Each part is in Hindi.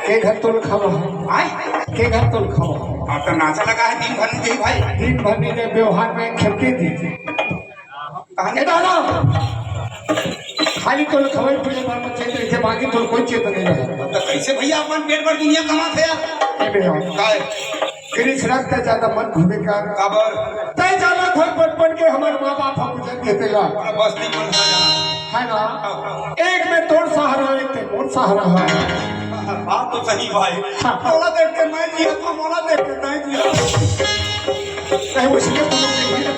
के घर तोल खाओ आई के घर तोल खाओ अब तो नाचा लगा है दिन भर नहीं भाई दिन भर ने व्यवहार में खेपती थी कहने डालो खाली तोल खवाई पूरे बार में चेत रहे बाकी तोल कोई चेत नहीं रहा तो कैसे भैया अपन पेट भर दुनिया कमाते यार ए बेटा काय गिरीश रखते ज्यादा मन घूमे का काबर तय ज्यादा घर बचपन के हमारे माँ बाप हम जन देते ला बस नहीं मन है ना एक में तोड़ सहारा एक में मोर सहारा है बात तो सही भाई मोला देख के मैं जिया तो मोला देख के नहीं जिया कहीं उसके तुम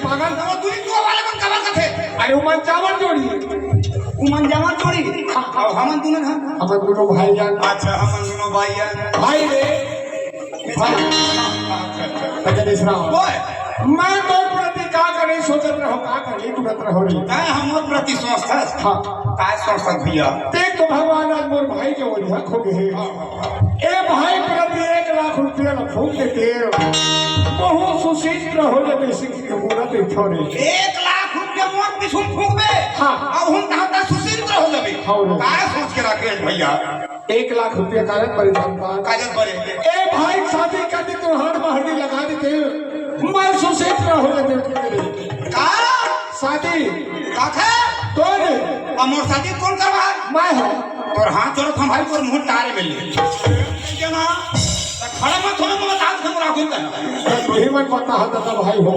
पागल तो तू ही तो वाले मन कबर का थे अरे उमन चावल जोड़ी उमन जमा जोड़ी और हमन दोनों हम हमारे दोनों भाई जान अच्छा हमन दोनों भाई यार भाई रे भाई गिरीश राम ओए मैं तो प्रति का करे सोचत रहो का करे तुरंत रहो रे काय हमर प्रति सोचता हाँ काय सोचता भैया देख तो भगवान आज मोर भाई के ओरिया खो गए ए भाई प्रति 1 लाख रुपया न फूक देते बहुत सुशील हो जाते सिंह के पूरा ते छोड़े 1 लाख रुपया मोर पिछुम फूकबे हाँ अब हम कहां सुशील हो जाबे हाँ काय सोच के रखे भैया 1 लाख रुपया कागज पर जानता काजल परे ए भाई शादी कर दी तो हाथ महंदी लगा देते मैं सुशील हो जाते का शादी काथे तोर हमर शादी कौन करवा मैं है और हाथ जोड़त हम भाई तोर मुंह टारे में ले जना खड़ा मत हो मत हाथ हम राखूं का तू ही मन पता है दादा भाई हो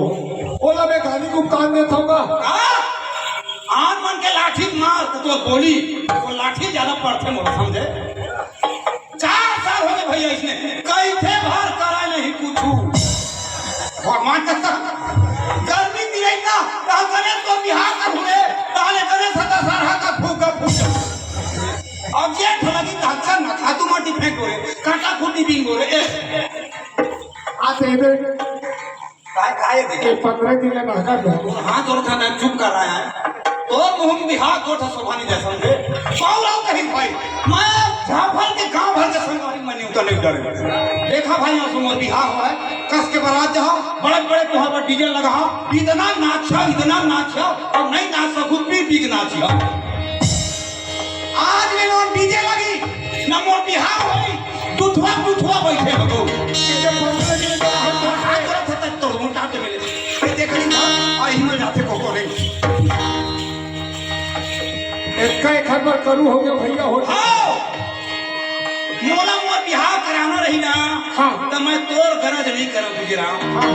ओला में गाली को कान दे थाऊंगा आन मन के लाठी मार तो बोली वो लाठी ज्यादा पड़ते मोला समझे 4 साल हो गए भैया इसने कैसे भर करा नहीं पूछू भगवान का गर्मी दिए ना तो करे तो बिहार का हुए ताले करे सदा सारा का फूका फूका अब ये लगी अच्छा न खा तू माटी फेंक रे काटा खूटी बिंगो रे आते इधर काय देखे 15 दिन में नहका दो हाथ और खाना चुप कर रहा है तो मुंह में हाथ गोठा शोभानी जैसा समझे पाउलाओ कहीं भाई मैं झाफल के गांव भर के संगवारी में नहीं उतर डरे देखा भाई यहाँ सुमोर बिहार हुआ है कस के बारात जाओ बड़े बड़े तुहार पर डीजे लगाओ इतना नाचा और नहीं नाच सकूं पी के नाचिया आज में नॉन डीजे लगी न मोर बिहार होई दुथवा बैठे हो तो मुंडाते मिले देखली ना आई में जाते को रे एक खबर करू हो गया भैया हो मोला मोर बिहार कराना रही ना हाँ तो मैं तोर गरज नहीं करा गुजराम हाँ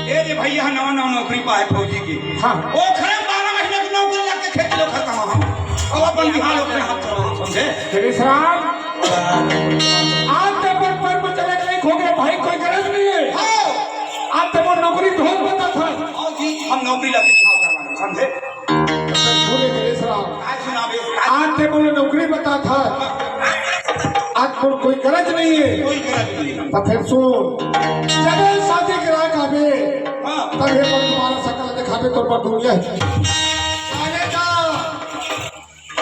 ये जे भैया नवा नौकरी पाए फौजी की हाँ ओ खरे 12 महीने की नौकरी लग के खेत लो खत्म हम अब अपन बिहार अपने हाथ चला समझे गिरीश राम आज तक पर चले नहीं खो गए भाई कोई गरज नहीं है आज तक वो नौकरी ढोल बता था और जी हम नौकरी लग के बिहार करवाने समझे बोले गिरीश राम आज सुनाबे आज तक बोले नौकरी बता था आज तो कोई गरज नहीं है कोई गरज नहीं तो फिर सुन जब शादी करा काबे हां तब ये पर तुम्हारा शकल दिखावे तो पर दुनिया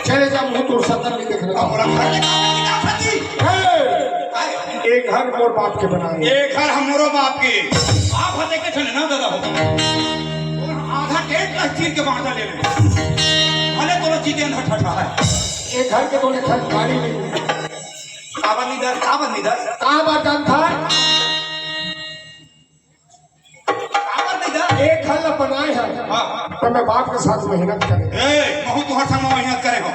चले जा मुंह तोड़ सकल नहीं देखने अब बोला घर ले का थी एक घर मोर बाप के बनाए एक घर हमरो बाप के आप हते के चले ना दादा हो आधा टेट का चीर के बांटा ले ले भले तोरा चीजें न ठठा है एक घर के तोले खरीदारी नहीं काबन निदर कहाँ बात था एक घर न बनाए हैं तो मैं बाप के साथ मेहनत करे बहुत तुहर संग मेहनत करे हो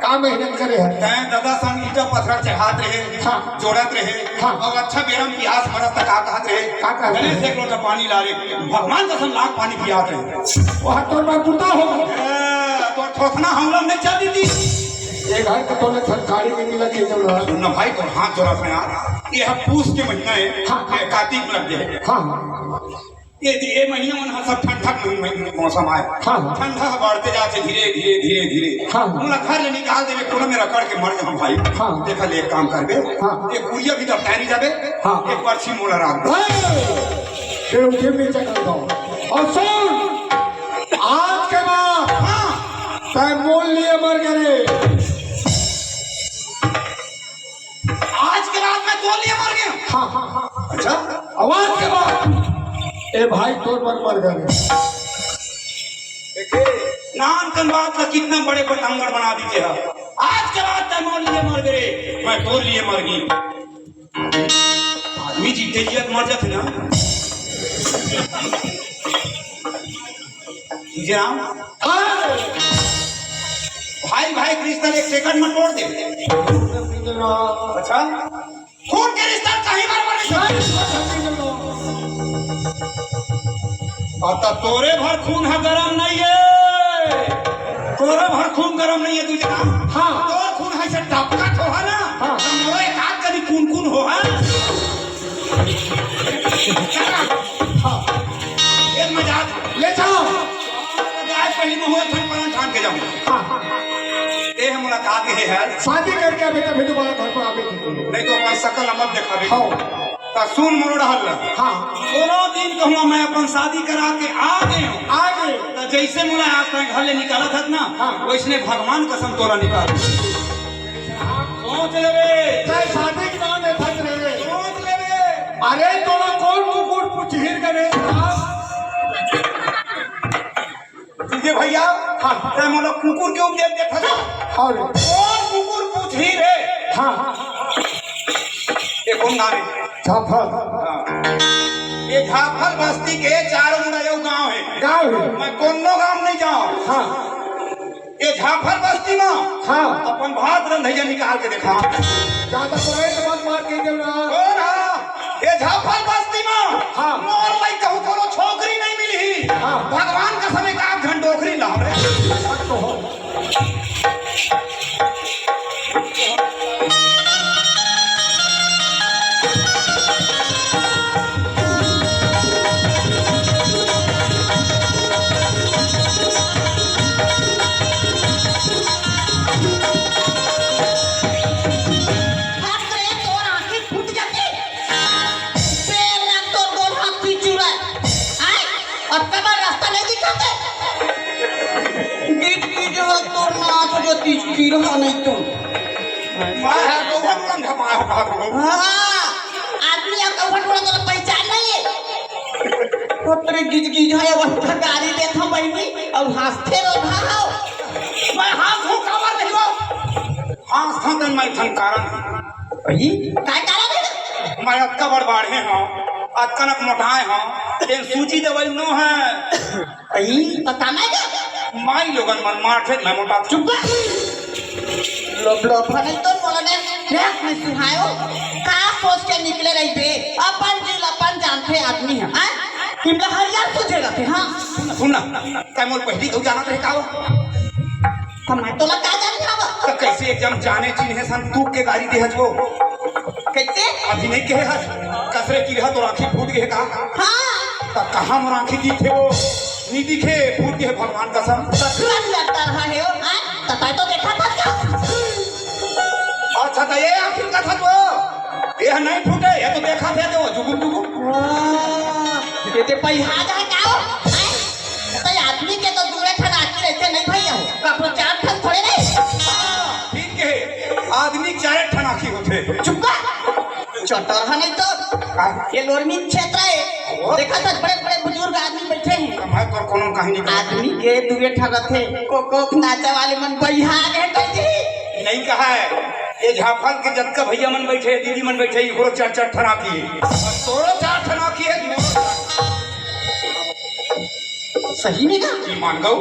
का मेहनत करे है तैं दादा संग ईटा पत्थर चढ़ात रहे हाँ जोड़त रहे हाँ और अच्छा बेरम प्यास मरत तक कहत रहे का कहत गले से एक लोटा पानी ला रे भगवान कसम लाख पानी पियात रहे वहाँ तो मैं बुता हो तो ठोकना हमला नहीं चल दी एक घर के तोले सरकारी में नहीं लगे जब रहा सुनना भाई तो हाथ जोड़ा था यार ये पूस के महीना है हाँ कार्तिक में लग जाए हाँ ये महीना में सब ठंडा मौसम आए हाँ ठंडा बढ़ते जाते धीरे हाँ हमरा घर ले निकाल देवे कोनो में रखड़ के मर हम भाई हाँ देखा ले एक काम करबे हाँ एक कुड़िया भी दब तैरी जाबे हाँ एक पर्ची मोला राख फिर उनके नीचे कर दो और सुन आज के बाद हाँ तय मोल लिए मर गए आज के रात में दो लिए मर गए हाँ हाँ हाँ अच्छा आवाज के बाद ए भाई तोड़ मर गए नान कन बात का कितना बड़े पतंगड़ बना दीजिए आज के बाद तय मोर लिए मर गए, मैं तो लिए मर गई। आदमी जीते जी मर जाते ना। राम भाई भाई के रिश्ता एक सेकंड में तोड़ दे। अच्छा खून के रिश्ता कहीं बराबर नहीं। अब तोरे भर खून है गरम नहीं है, तोरे भर खून गरम नहीं है तुझे। हाँ तोर खून है से टपका तो है ना। हाँ मोरे एक हाथ कभी खून खून हो है। हाँ एक मजाक ले जाओ, गाय पहली में हुए थन पर ठान के जाऊं। ये है मुलाकात है शादी करके अभी तक दोबारा घर पर आवे नहीं तो अपन सकल मत दिखावे। हाँ ता सुन मोर रहल। हाँ दोनों दिन कहूँ मैं अपन शादी करा के आ गए हूँ। आगे तो जैसे मुला आज तक घर ले निकाला था ना। हाँ वैसने भगवान कसम तोरा निकाल। सोच लेवे चाहे शादी के नाम में फंस रहे। सोच लेवे। अरे तोरा कौन कुकुर पुछहिर करे तुझे भैया ते मोला कुकुर के उपदेश देखा था। हाँ कौन कुकुर पुछहिर है। हाँ ये कौन गाँव है? झाफल ये झाफल बस्ती के चारों मुड़ा गाँव है। गाँव है। मैं कोनो गाँव नहीं जाऊँ। हाँ ये झाफल बस्ती में हाँ अपन भात रंधैया निकाल के देखा। ज्यादा पॉइंट मत मार के देना। कौन है? ये झाफल बस्ती में हाँ मोर लाई कहूँ कोनो छोकरी नहीं मिली। हाँ भगवान का समय का घंटोखरी ला रे। तो हो नहीं तुम आदमी पहचान नहीं है। गाड़ी देखा बहनी और हंसते रहो। मैं हाथ हूँ कावर नहीं हो। हाथ था तो मैं थन कारण काय कारण है मैं अक्का बड़बाड़े हैं अक्कनक मोटाए हैं एक सूची दवाई नो है। तो कमाएगा माई लोगन मन मारते मैं मोटा चुप लोग नहीं तो बोलने देख में सुहायो का सोच के निकले रही थे। अपन दिल अपन जानते आदमी है। हां किमला हरियार सोचे रहते। हां सुनना काय मोर पहली तो जाना रहे काव हम तो लगा जान खावा तो कैसे एकदम जाने चिन्हे सन तू के गाड़ी दे हजो कैसे अभी नहीं कहे हज कसरे की रहा तो राखी फूट गए का। हां तो कहां में राखी दी थे वो नहीं दिखे फूट गए भगवान कसम। ससुराल लगता रहा है। हां तो देखा था क्या। अच्छा तो ये आखिर का था वो ये नहीं फूटे ये तो देखा थे तो जुगुम जुगुम ये तो पहिहाज है क्या हो। तो आदमी के तो दूरे ठन आके रहते नहीं भैया हो कपड़ो चार ठन थोड़े नहीं। ठीक है आदमी चार ठन आखी होते चुप चटर है नहीं तो ये लोरमी क्षेत्र है। देखा था बड़े बड़े बुजुर्ग आदमी बैठे हैं। मैं तो कोनो कहानी आदमी के दूरे ठन रहते कोक नाचे वाले मन पहिहाज है कैसे नहीं कहा है। ये झाफल के जतका भैया मन बैठे दीदी मन बैठे इको चार चार ठना की तोरो चार ठना की है सही नहीं ना मान गौ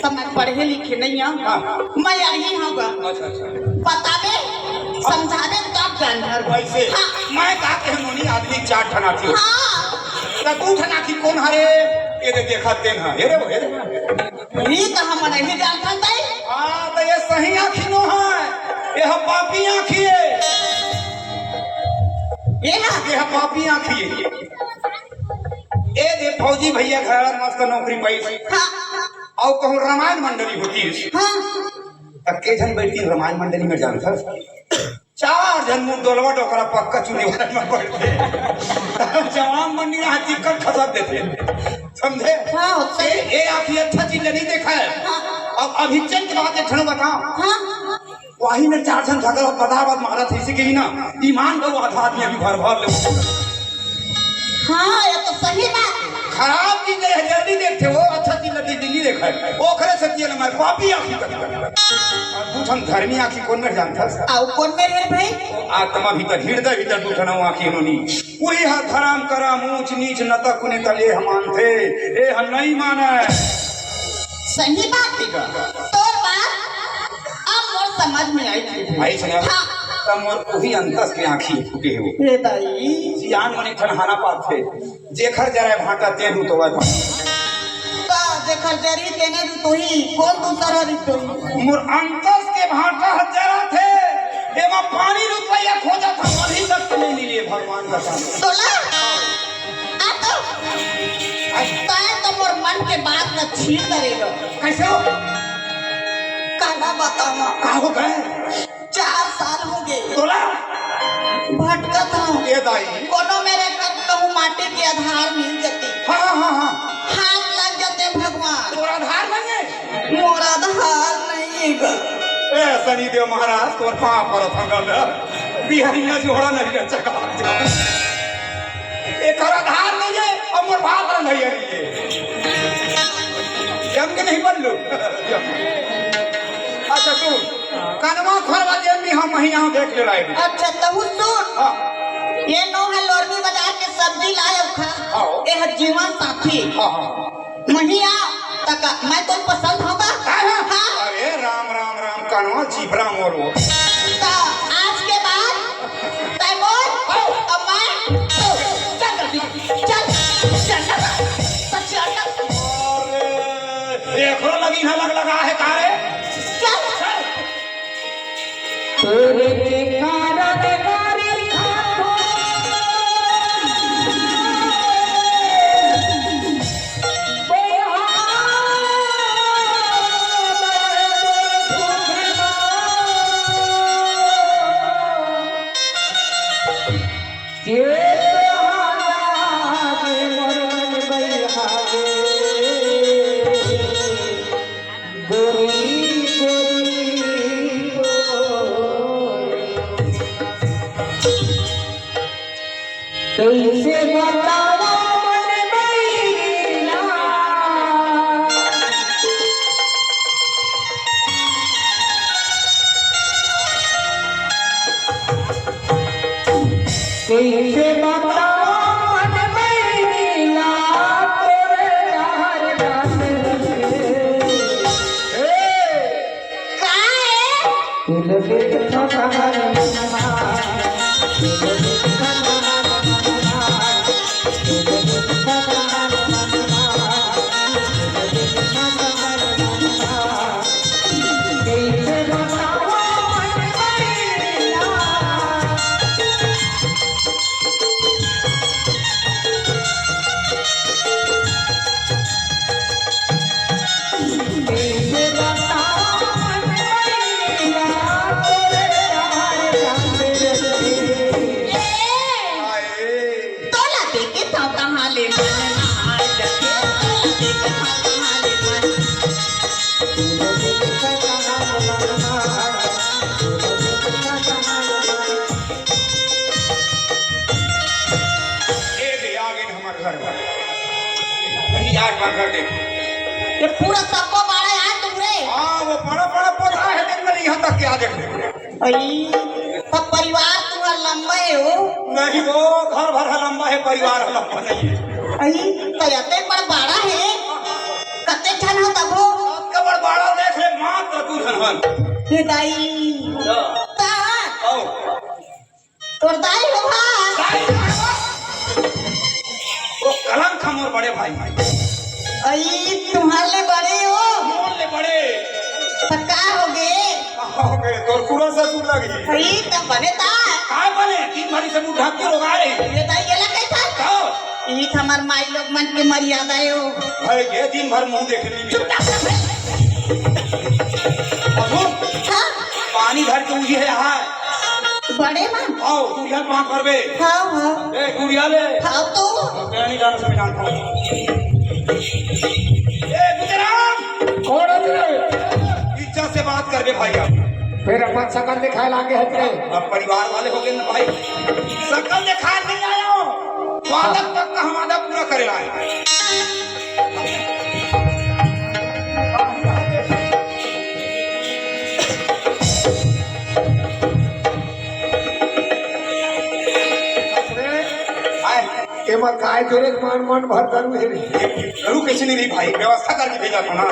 तो मैं पढ़े लिखे नहीं हूँ। मैं यही हूँ पता दे समझा दे तब जान घर वैसे मैं का के मोनी आदमी चार ठना की हाँ तो तू ठना की कौन हरे ये दे देखा तेन है ये रे ये तो हम नहीं जानता था। हां तो ये सही आँखी नो है ये पापी आँखी है ये पापी आँखी है। ए दे फौजी भैया घर मस्त नौकरी पाई हाँ और कहूँ रामायण मंडली होती है। हाँ के जन बैठती रामायण मंडली में जानता चार जन मुंह डोलवा डोकरा पक्का चुने वाले में बैठते जवान मंडी में हाथी कर खसक देते समझे। हाँ ये आखिर अच्छा चीज नहीं देखा है। अब अभिचन की बात एक बताओ वही में चार जन झगड़ा बदाबाद मारा थे इसी के ही ना ईमान दो आधा आदमी अभी भर भर ले। हाँ ये तो सही बात खराब चीज है जल्दी देखते हो अच्छा चीज दिल्ली देखा है ओखरे से तियल मैं पापी आखी कर तू हम धर्मी आखी कौन में जानता आओ कौन में रे भाई आत्मा भीतर हृदय भीतर तू थना आखी होनी वही हा धराम करा ऊंच नीच नता कुने तले हम मानते ए हम नहीं माने सही बात है तोर बात अब मोर समझ में आई थी भाई सुना हाँ तम और वही अंतस के आखी फूटे हो ये दाई जियान मने ठनहाना पाथे जेखर जरा भाटा ते दू तो वह का देखर जरी तेने तू ही कौन दूसरा री तू मोर अंतस के भाटा जरा थे एमा पानी रुपया खोजा था अभी तक नहीं मिले भगवान का काम तोला आ तो ताए तो मोर मन के बात न छीन करेगा कैसे हो काना बतावा का हो गए 4 साल हो गए तोला भटकत हूँ ये दाई कोनो मेरे कहूँ माटी के आधार मिल जाते हाँ हाथ लग जाते भगवान तोरा आधार बने मोर आधार नहीं गा ए शनिदेव महाराज तोर पाप पर थंगल बिहारिया जोड़ा नहीं चका एक आधार नहीं है और मोर बात नहीं है जम के नहीं बन लो अच्छा सुन कनवा खरवा जेमी हम महीना देख ले रहे अच्छा तहु सुन हां ये नो है लोरमी बाजार के सब्जी लाए खा आओ। ये है जीवन साथी हां महिया तक मैं तो पसंद होगा हाँ अरे राम राम राम कनवा चिपरा मोरो तो आज के बाद तय बोल अब मैं चल चल चल अरे देखो लगी ना लगा है कारे चल तेरे कारण गारी खातो कैसे बतावा मन मैना कैसे बतावा मन मैना तोरे यार जान काहे दिल में ठहर तोला देखे था कहाँ ले ये पूरा सबको बाड़ा यार तुमरे वो बड़ा बड़ा पौधा है देख मैं यहाँ तक क्या देख अब परिवार तुम्हारा लंबा है हो नहीं वो घर भर है लंबा है परिवार है लंबा नहीं है कयते पर बाड़ा है कते छन हो तब हो कबर बड़ा देख ले मात्र तू धनवन ये दाई ता ओ तोर दाई हो भाई वो कलम खमोर बड़े भाई तुम्हारे बड़े हो मोल ले बड़े पक्का हो गए तोर पूरा ससुर लगी तब बने ता काय बने 3 भरी से मुंह ढक के रोगा रे ये दाई गेला कैसा तो ई हमार माई लोग मन के मर्यादा है हो भाई ये दिन भर मुंह देखने में हाँ पानी भर के उही है यहाँ बड़े मां आओ तू यहाँ वहाँ करबे हाँ हाँ ए गुड़िया ले हाँ तो नहीं जाना सब जानता हूँ ए गुजराम कौन है इज्जत से बात करबे भाई आप फिर अपन शकल दिखाए लागे है तेरे अब परिवार वाले हो गए ना भाई सकल दिखा नहीं आया हो वादा तक का हम वादा पूरा करे आए मैं काय जोरे मन भर करूँ है करू कैसे नहीं रही भाई, व्यवस्था करके भेजा था ना।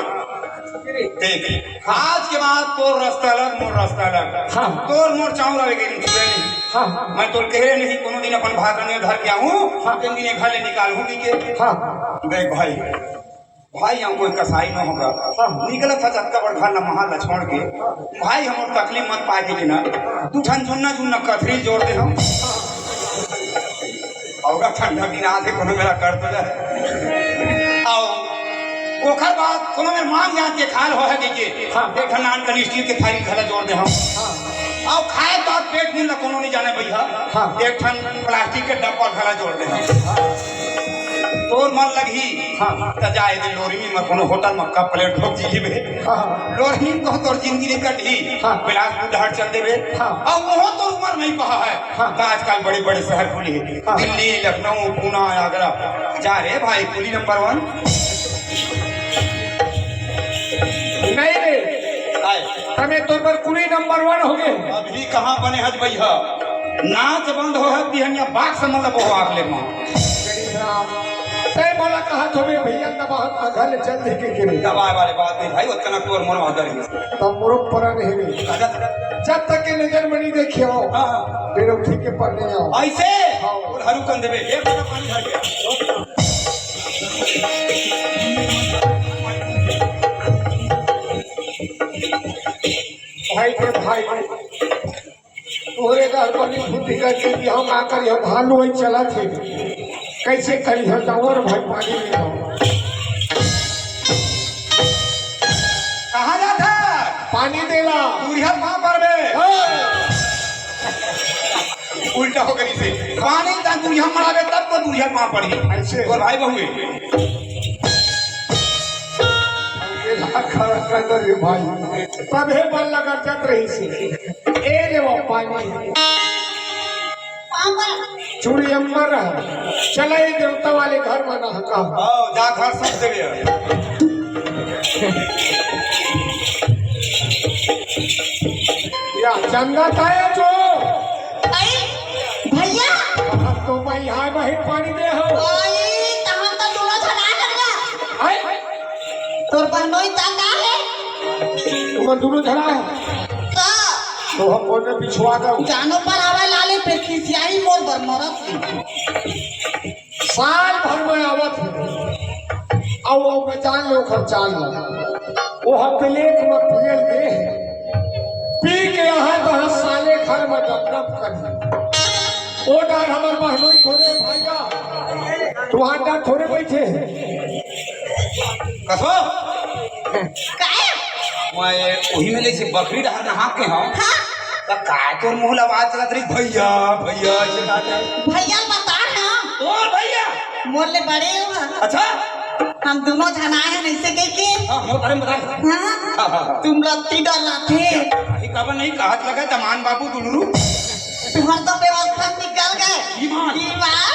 देख आज के बाद तोर रास्ता अलग मोर रास्ता अलग। हाँ। तोर मोर चावल आवे नहीं छुए नहीं। हाँ मैं तोर कह नहीं कोनो दिन अपन भात ने धर के आऊं, हाँ। तीन दिन घर ले निकाल हूं के। हाँ देख भाई, भाई यहाँ कोई कसाई न होगा। हाँ। निकला था चक्का बड़ घर महल छोड़ के भाई, हम तकलीफ मत पाए के ना तू ठन झुन्ना झुन्ना कथरी जोड़ दे हम होगा ठंडा दिन आते कोनो मेरा कर तो जाए आओ ओखर बाद कोनो में मांग जात के खाल हो है के हाँ। एक नान का स्टील के थाली घला जोड़ दे हम आओ खाए तो पेट में कोनो नहीं जाने भैया। हाँ। एक ठन प्लास्टिक के डब्बा घला जोड़ दे हम तोर मन लगी। हाँ। त जाए दे लोरी में कोनो होटल में कप प्लेट ठोक जीबे। हाँ। लोरी को तोर जिंदगी नहीं कटी। हाँ। बिलासपुर ढाट चल देबे। हाँ। अब वो तो उम्र नहीं कहा है। हाँ। तो आजकल बड़े बड़े शहर खुले हैं। हाँ। दिल्ली, लखनऊ, पुणे, आगरा जा रे भाई कुली नंबर 1 नहीं रे तमें तो पर कुली नंबर 1 हो गए। अभी कहाँ बने हज भैया, नाच बंद हो है बिहनिया बाग से मतलब वो आगले मां तय बोला कहा तुम्हें भैया दबा अगल चल दे के गिरे दबाए वाले बात नहीं भाई, उतना तोर मन हदर है तब मुरो परा नहीं रे जब तक के नजर में नहीं देखियो। हां फिर उठी के पढ़ने आओ ऐसे और हरू कन देबे एक बड़ा पानी भर गया। भाई के भाई तोरे घर पर बुद्धि करके कि हम आकर यह भालू वही चला थे कैसे करी हो और भाई पानी में आओ। कहाँ जाता पानी देला दूरिया मां पर बे उल्टा हो गई से पानी ता दूरिया मरावे तब तो दूरिया मां पड़ी ऐसे। और भाई बहुए खड़ा कर रे भाई तबे बल लगा जत रही से ए ले वो पानी चूड़ी अम्बर चले देवता वाले घर में ना का आओ जा घर सब देबे या जंगत है जो अरे भैया अब तो मैं यहाँ बहिर पानी दे हो ओए कहां का दोनों छना कर गया आए तोर बनोई ताका है तुम दोनों झड़ा है का तो हम बोलने पिछुआ का जानो पर हवा लाले पे खिसियाई मोर बर मरत साल भर में आवत है और वो बचान लो खर्चान लो वो हम ब्लैक में पियल दे पी के यहाँ तो साले घर में डब कर ओ डर हमार बहनोई थोड़े भाईगा तुम्हारा डर थोड़े बैठे कसो काय मैं वही में जैसे बकरी डहर नहा के हां हां तो काय तोर मुंह आवाज चलत रही भैया भैया चिल्लाते भैया बता ना और भैया मोर ले बड़े हो अच्छा हम दोनों जना है ऐसे कह के हां मोर बारे में बता हाँ तुम लत्ती डाला थे ये कब नहीं कहत लगा तमान बाबू दुलरू तुम्हार तो व्यवस्था निकल गए ईमान। ईमान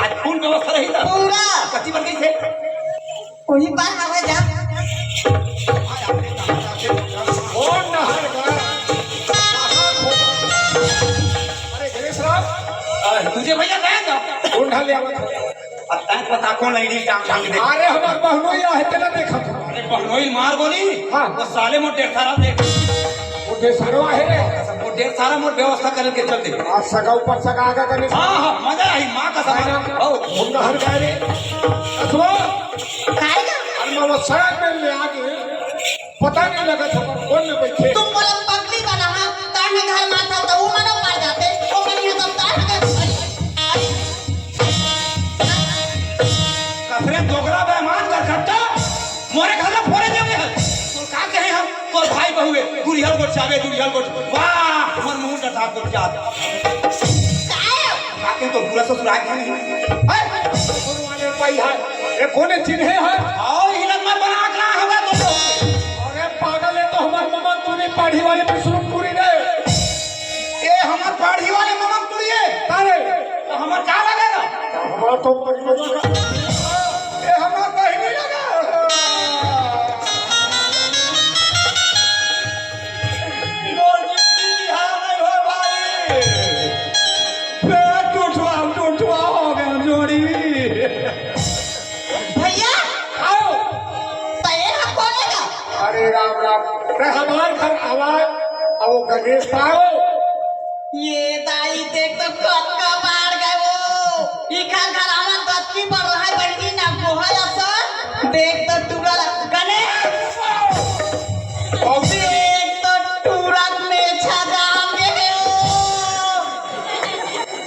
आज कौन व्यवस्था रही था पूरा कति बन गई थे वही बार हवा जा और नहर का अरे गणेश राम तुझे भैया कहे जा ढूंढा ले आवत अब तैं पता कौन नहीं टांग टांग दे अरे हमार बहनोई आहे तेला देखा था अरे बहनोई मार बोली हाँ। वो साले मोर ढेर सारा देख वो देसरवा है रे वो ढेर सारा मोर व्यवस्था करके चल दे आज सगा ऊपर सगा आगा गणेश हाँ हाँ मजा आई माँ का सामान ओ हम नहर गए रे अथवा काय का अरे वो सड़क में ले आगे पता नहीं लगा था कौन में बैठे तुम बोला पगली बना हां ताने घर माथा तो वो मनो मार जाते वो मनी तो तार के कसरे दोगरा बेईमान कर सकता मोरे घर में फोड़े देंगे तो का कहे हम तो भाई बहुए दुरियल गोट चावे दुरियल गोट वाह हमर मुंह डटा गोट जात काय काके तो पूरा ससुराल है है कौन वाले पाई है ये कौन चिन्हे है और हिलन में बना के ला होगा तो अरे पागल है तो हमार ममा तूने पाढ़ी वाले पे शुरू पूरी रे ये हमार पाढ़ी वाले ममक तुड़िए तारे तो हमार क्या लगेगा हमारा तो परिवार का ये हमार बहनी लगा मोर जिंदगी बिहार नहीं हो भाई पेट उठवा हो गया जोड़ी अरे हमारे घर आवाज और गणेश आओ ये दाई देख तो कत का बाढ़ गए वो इखा घर आवा कत की बढ़ रहा है बहनी ना गोहा असर देख तो टूरा गणेश देख तो टूरा में छजाम गए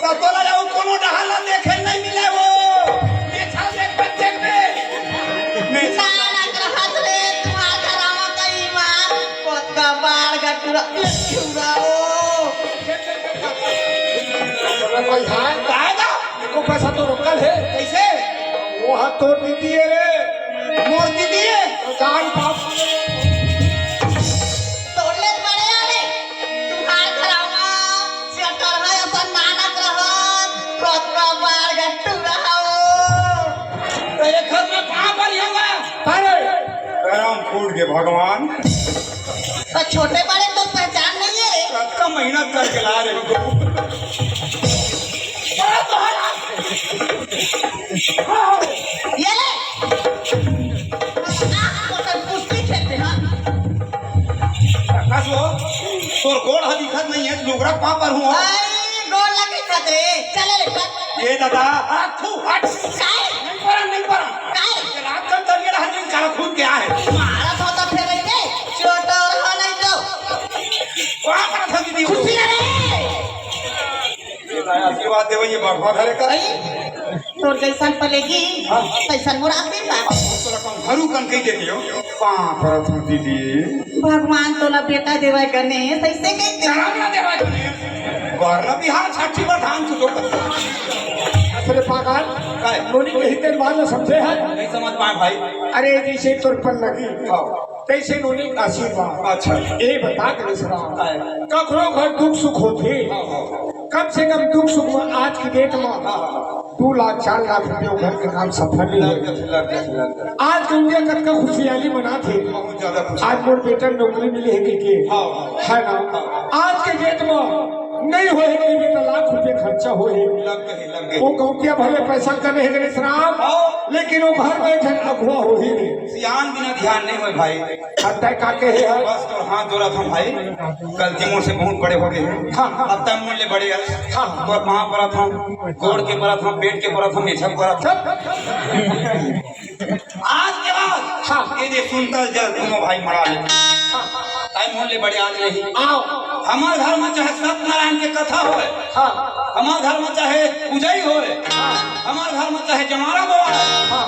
तो तोला जाऊ कोनो डहाला देखे नहीं मिले वो मेछा देख बच्चे में नाना कहत रे तुम्हार घर आवा तो ईमान कत का बाढ़ गए टूरा कोई है आएगा को पैसा तो रुकल है कैसे वो हाथ तोड़ दीदी है रे मोड़ दीजिए जान बाप तोड़ले बड़े आले तुम्हार घर आवा सेटर है अपन नानक रहत कत का बाढ़ गए टूरा तो ये घर में कहाँ पर होगा अरे गरम फूट के भगवान तो छोटे बड़े तो पहचान नहीं है रात का मेहनत करके ला रहे हो ये ले तो कुश्ती खेलते हैं कसो तोर गोड़ हा दिखत नहीं है लुगड़ा कहाँ पर हूँ आई गोड़ लगे खतरे चले ले चल ये दादा थू हट काय नहीं पड़ा काय रात का तरिया रहा नहीं काला खून क्या है मारा तो फेर गई छोटा हो नहीं तो कहाँ पर था दीदी खुशी रे ये दादा आशीर्वाद देवे ये भगवान हरे कर आई तोर कैसन पलेगी कैसन मुराद बा तोरा कौन घरू कन कही देती हो कहाँ पर था दीदी भगवान तोला बेटा देवा गणेश ऐसे कहते चढ़ा ना देवा गौरव बिहार छठी प्रधान तू तो असले पागल काय? नोनी कही तेरे बात में समझे है नहीं समझ पाए भाई अरे जैसे तोर पर लगी हाँ तैसे नोनी आशीर्वाद अच्छा ए बता गणेश राम काय? कखनो घर दुख सुख होते कम से कम दुख सुख में आज की डेट में 2 लाख 4 लाख रुपये घर के काम सफल नहीं हुए आज के उनके कद का खुशहाली मना थे बहुत ज्यादा खुश आज मोर बेटा नौकरी मिली है कि हाँ। है ना आज के डेट में नहीं होए कि बेटा लाख रुपए खर्चा होए लग गए वो गौतिया भले पैसा करे है गणेश राम हाँ। लेकिन वो घर बैठे अगुआ हो ही नहीं सियान बिना ध्यान नहीं हुए भाई हत्या काके है बस तो हाथ जोड़ा था भाई गलती मोड़ से बहुत बड़े हो गए हैं हाँ, हाँ। अब तक मूल्य बढ़े हाँ। तो कहाँ पड़ा था गोड़ के पड़ा था पेट के पड़ा था मेछा पड़ा था आज के बाद हाँ। ये जे सुनतल जल दोनों भाई मरा ले टाइम मूल्य बढ़े आज नहीं आओ हमारे घर में चाहे सत्यनारायण के कथा होए हाँ हमारे घर में चाहे पूजा ही होए हमारे घर में चाहे जमारा बोआ हाँ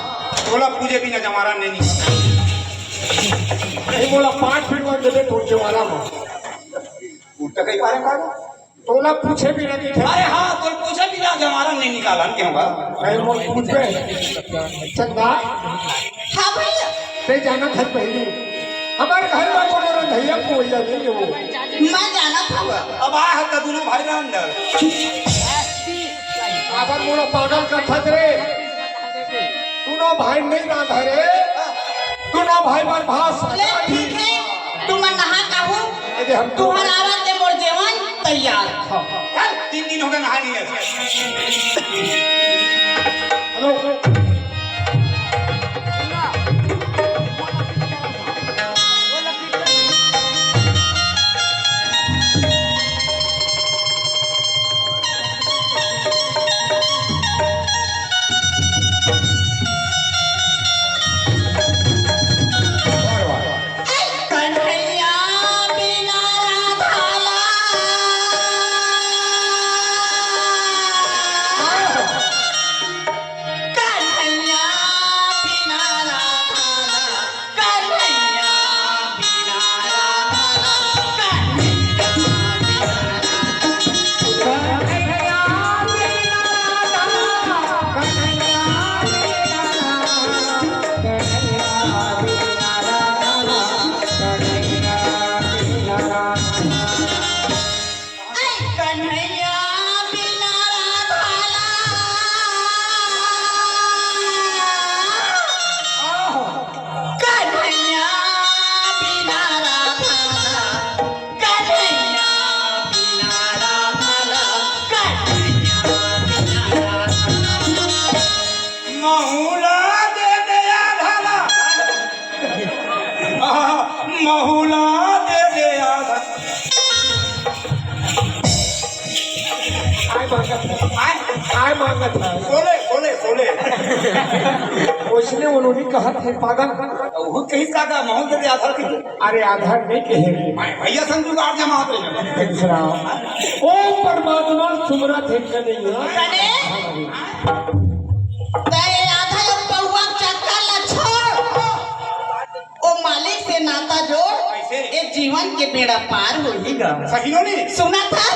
बोला पूजे बिना जमारा नहीं निकलता नहीं बोला 5 फीट में देवे तो जवाना में उल्टा कहीं पारे का तोला पूछे भी नहीं थे अरे हाँ तो पूछे बिना जमारा नहीं निकाला क्यों होगा मैं वो पूछ पे चंदा हाँ भैया ते जाना था पहले हमारे घर में कोनो रंधैया कोई नहीं हो मैं जाना था अब आया है तो दोनों भाई रहा अंदर आबर मोड़ा पागल का थक रे दोनों भाई नहीं ना धरे दोनों भाई बर्भास ले ठीक है तुम नहा कहूँ अरे हम तो तुम्हारा आवाज दे मोर जेवन तैयार चल 3 दिन हो गए नहा लिए हेलो कन्हैया बिना राधाला कन्हैया बिना राधाला कन्हैया बिना राधाला कन्हैया बिना राधाला कन्हैया बिना राधाला कन्हैया बिना राधाला कन्हैया बिना राधाला महुला दे दया ढाला महुला काय मांगत है सोले सोले सोले उसने उन्होंने कहा थे पागल वो कहीं का माहौल दे आधार की अरे आधार नहीं कहे भैया संजू का जमा होते ओ परमात्मा सुमरा थे कन्हैया कने ते आधा यो पौवा चक्का ला छोड़ ओ मालिक से नाता जोड़ कैसे? एक जीवन के बेड़ा पार होईगा सही नो नहीं सुना था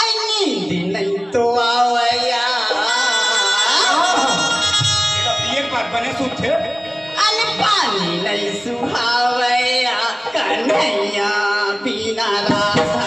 आई नींद नहीं तो आवया एक बात बने सुध थे अन पानी नहीं सुहावया कन्हैया बिना राधा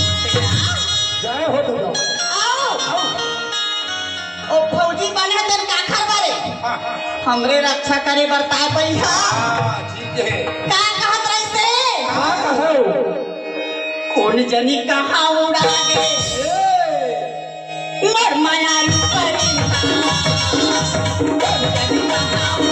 जय हो तुम ओ फौजी बने तेन का खबर बारे हमरे रक्षा करे बरता पैसा ठीक है का कहत रहिसे का कहो कौन जनी कहा उड़ा गे मर माया रूपरी कौन जनी कहा